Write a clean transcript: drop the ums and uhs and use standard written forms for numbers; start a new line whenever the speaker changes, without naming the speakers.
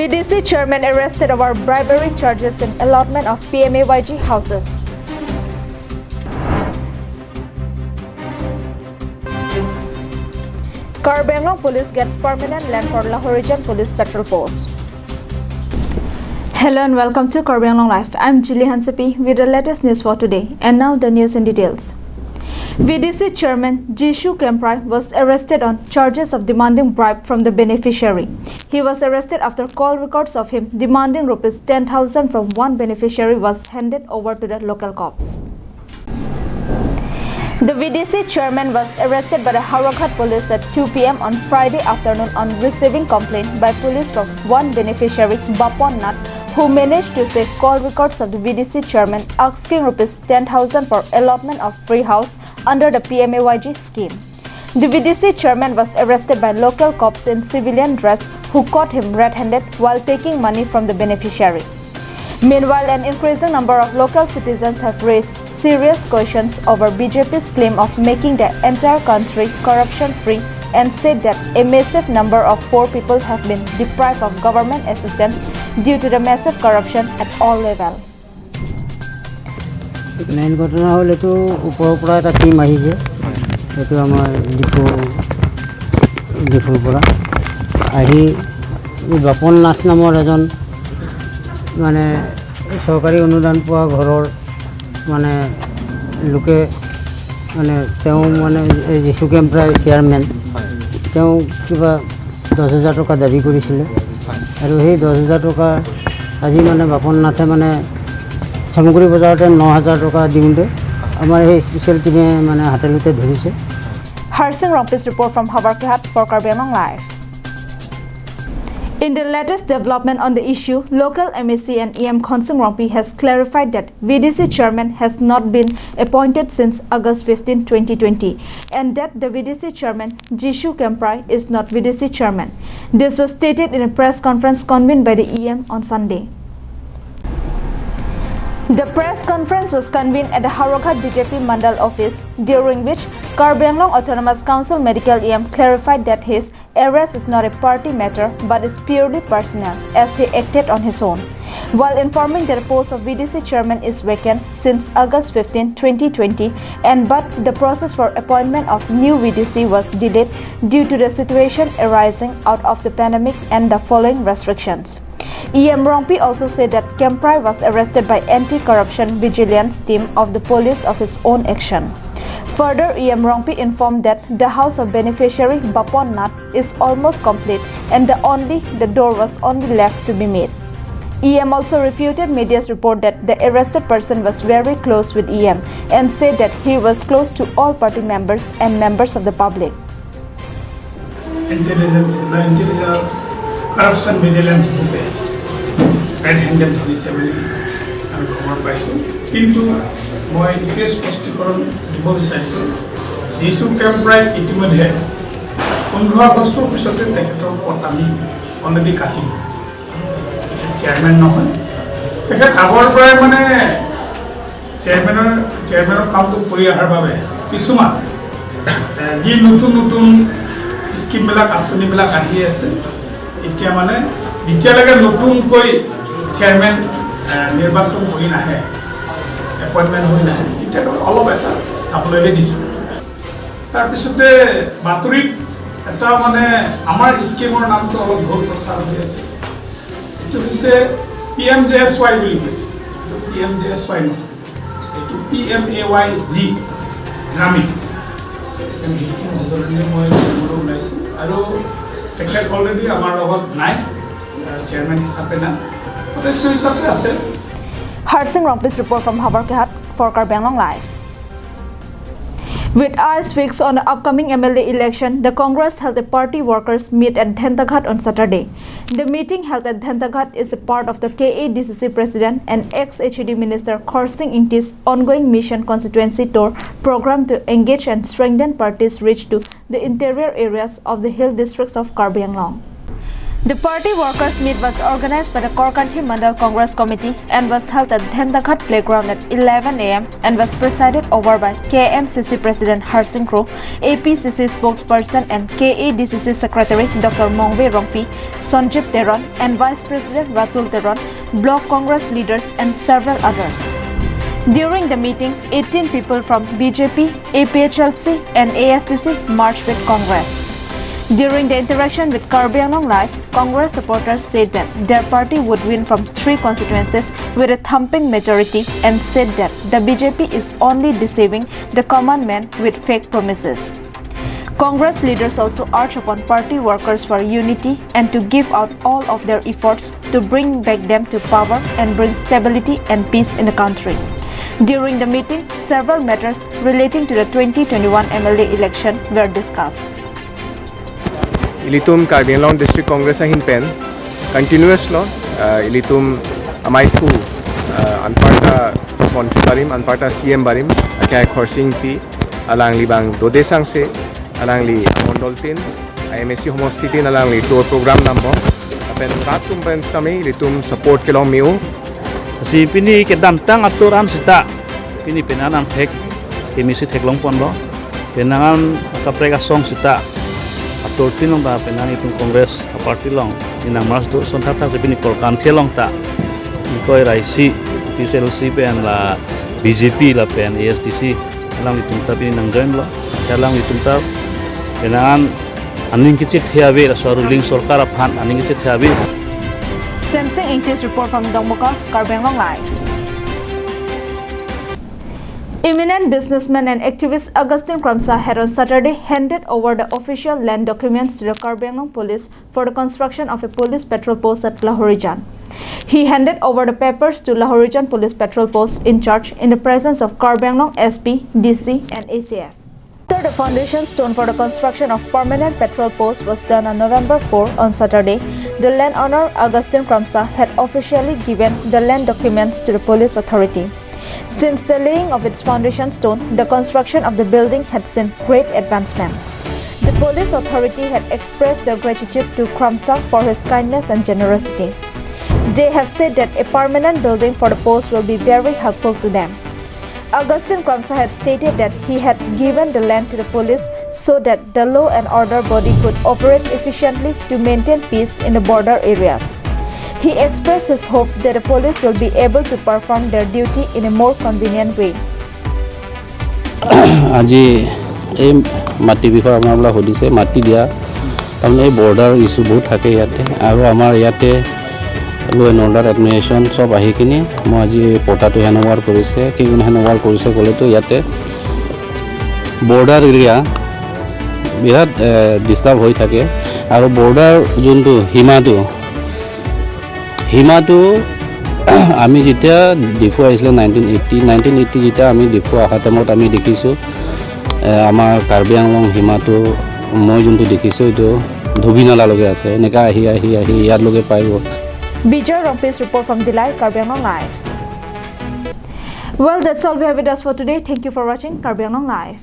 VDC chairman arrested over bribery charges in allotment of PMAYG houses. Karbi Anglong police gets permanent land for Lahore Region Police Patrol Post. Hello and welcome to Karbi Anglong Live. I'm Jilly Hansepi with the latest news for today. And now the news in details. VDC chairman Jishu Kemprai was arrested on charges of demanding bribe from the beneficiary. He was arrested after call records of him demanding rupees 10,000 from one beneficiary was handed over to the local cops. The VDC chairman was arrested by the Harakhat police at 2 p.m. on Friday afternoon on receiving complaint by police from one beneficiary, Bapon Nath, who managed to save call records of the VDC chairman asking rupees 10,000 for allotment of free house under the PMAYG scheme. The VDC chairman was arrested by local cops in civilian dress who caught him red-handed while taking money from the beneficiary. Meanwhile, an increasing number of local citizens have raised serious questions over BJP's claim of making the entire country corruption-free and said that a massive number of poor people have been deprived of government assistance due to the massive corruption at all levels.
Main ঘটনা হলে তো উপর একটা team আহিছে এটো আমার ডিফুর পৰা আহি বাপন নাথ নামৰ এজন মানে সরকারি অনুদান পোৱা ঘৰৰ মানে লোকে মানে তেওঁ মানে জিসু কেম্প্ৰাই চেয়াৰমেন তেওঁ কিবা 10,000 টকা দাবী কৰিছিল আৰু সেই 10,000 টকা আজি মানে বাপন নাথে মানে সামগ্ৰী বজাৰতে 9,000 টকা দিওঁতে আমাৰ এই স্পেশাল টিমে মানে হাতেলুতে ধৰিছে।
Harsing Rompi's report from Havarkihat for Karbi Anglong Live. In the latest development on the issue, local MEC and EM Khonsing Rompi has clarified that VDC chairman has not been appointed since August 15, 2020 and that the VDC chairman Jishu Kemprai is not VDC chairman. This was stated in a press conference convened by the EM on Sunday. The press conference was convened at the Harakhat BJP Mandal office, during which Karbi Anglong Autonomous Council Medical EM clarified that his arrest is not a party matter but is purely personal, as he acted on his own, while informing that the post of VDC chairman is vacant since August 15, 2020, but the process for appointment of new VDC was delayed due to the situation arising out of the pandemic and the following restrictions. EM Rompi also said that Kemprai was arrested by anti-corruption vigilance team of the police of his own action. Further, EM Rompi informed that the house of beneficiary Bapon Nath is almost complete and the door was only left to be made. EM also refuted media's report that the arrested person was very close with EM and said that he was close to all party members and members of the public.
Intelligence corruption vigilance group red-handed ধৰিছে বুলি আমি খবৰ পাইছোঁ, কিন্তু মই এইটোৱে স্পষ্টীকৰণ দিব বিচাৰিছোঁ জিসু কেম্প্ৰাই ইতিমধ্যে 15 আগষ্টৰ পিছতে তেখেতৰ পদ আমি অলৰেডি কাটিম। চেয়াৰমেন নহয়, তেখেত আগৰ পৰাই মানে চেয়াৰমেনৰ কামটো কৰি অহাৰ বাবে কিছুমান যি নতুন নতুন স্কিমবিলাক আঁচনিবিলাক আহি আছে এতিয়া মানে যেতিয়ালৈকে নতুনকৈ চেয়াৰমেন নিৰ্বাচন হৈ নাহে এপইণ্টমেণ্ট হৈ নাহে তেতিয়া অলপ এটা চাবলৈ দিছোঁ। তাৰপিছতে বাতৰিত এটা মানে আমাৰ স্কিমৰ নামটো অলপ ভুল প্ৰচাৰ হৈ আছে, এইটো হৈছে PMJSY বুলি কৈছে, PMJSY নহয়, এইটো PMAYG গ্ৰামীণ। সেইখিনি উদাহৰণে মই ওলাইছোঁ আৰু তেখেত অলৰেডি আমাৰ লগত নাই, চেয়াৰমেন হিচাপে নাই, সদস্য হিচাপে আছে।
Harsing Rompi's report from Havarkihat for Karbi Anglong Live. With eyes fixed on the upcoming MLA election, the Congress held a party workers meet at Dhentaghat on Saturday. The meeting held at Dhentaghat is a part of the KADCC President and ex-HED Minister Khorsing Ingti's ongoing mission constituency tour program to engage and strengthen parties reach to the interior areas of the hill districts of Karbi Anglong. The party workers' meet was organized by the Korkanthi Mandal Congress Committee and was held at Dhendakhat Playground at 11 a.m. and was presided over by KMCC President Harsing Kro, APCC spokesperson and KADCC Secretary Dr. Mongwe Rongpi, Sonjip Teron and Vice President Ratul Teron, Block Congress leaders and several others. During the meeting, 18 people from BJP, APHLC and ASTC marched with Congress. During the interaction with Karbi Anglong Live, Congress supporters said that their party would win from 3 constituencies with a thumping majority and said that the BJP is only deceiving the common man with fake promises. Congress leaders also urged upon party workers for unity and to give out all of their efforts to bring back them to power and bring stability and peace in the country. During the meeting, several matters relating to the 2021 MLA election were discussed.
Ilitum Karbi Anglong District Congress ahin pen continuous lo ilitum amai thu anparta Montri barim anparta CM barim akai khorsing pi alang libang dodesang se alang li mondoltin IMSC homostitin alang li tour program nambo pen ratum pen stami ilitum support kelong miu
si pini ke dantang aturan sita pini penanang thek kimisi theklong pon lo penangan kaprega song sita atur tinong ta penang itu Kongres parti long inang mas do son thap se pini Korkanthi long ta ikoi raisi PCLC pen la BJP la pen ASTC lang itu ta pini nang join lo dalang itu ta penangan aning kicit hiabe la ruling sarkar aphan aning kicit hiabe.
Samsung English report from Dongmoka, Karbi Anglong Live. Eminent businessman and activist Augustine Kramsa had on Saturday handed over the official land documents to the Karbi Anglong police for the construction of a police patrol post at Lahorijan. He handed over the papers to Lahorijan police patrol post in charge in the presence of Karbi Anglong SP, DC and ACF. After the foundation stone for the construction of permanent patrol post was done on November 4 on Saturday, the landowner Augustine Kramsa had officially given the land documents to the police authority. Since the laying of its foundation stone, the construction of the building had seen great advancement. The police authority had expressed their gratitude to Kramsa for his kindness and generosity. They have said that a permanent building for the post will be very helpful to them. Augustine Kramsa had stated that he had given the land to the police so that the law and order body could operate efficiently to maintain peace in the border areas. He expressed his hope that the police will be able to perform their duty in a more convenient way.
আজি এই মাটি বিষয়ে আপোনালোকে সুধিছে মাটি দিয়া তাৰমানে এই বৰ্ডাৰ ইছ্যু বহুত থাকে ইয়াতে আৰু আমাৰ ইয়াতে ল' এণ্ড অৰ্ডাৰ এডমিনিষ্ট্ৰেশ্যন চব আহি কিনি মই আজি পটাটো হেণ্ডঅভাৰ কৰিছে কিমান হেণ্ডঅভাৰ কৰিছে ক'লেতো ইয়াতে বৰ্ডাৰ এৰিয়া বিৰাট ডিষ্টাৰ্ব হৈ থাকে আৰু বৰ্ডাৰ যোনটো সীমাটো আমি যেতিয়া ডিফু আহিছিলে 1980 যেতিয়া আমি ডিফু অহা টাইমত আমি দেখিছোঁ আমাৰ কাৰ্বি আংলং সীমাটো মই যোনটো দেখিছোঁ এইটো ধুবিনালালৈকে আছে এনেকৈ আহি ইয়াৰলৈকে পাই গ'ল.
Bijay Rompi's report from Dilai, Karbi Anglong Live. Well, that's all we have with us for today. Thank you for watching Karbi Anglong Live.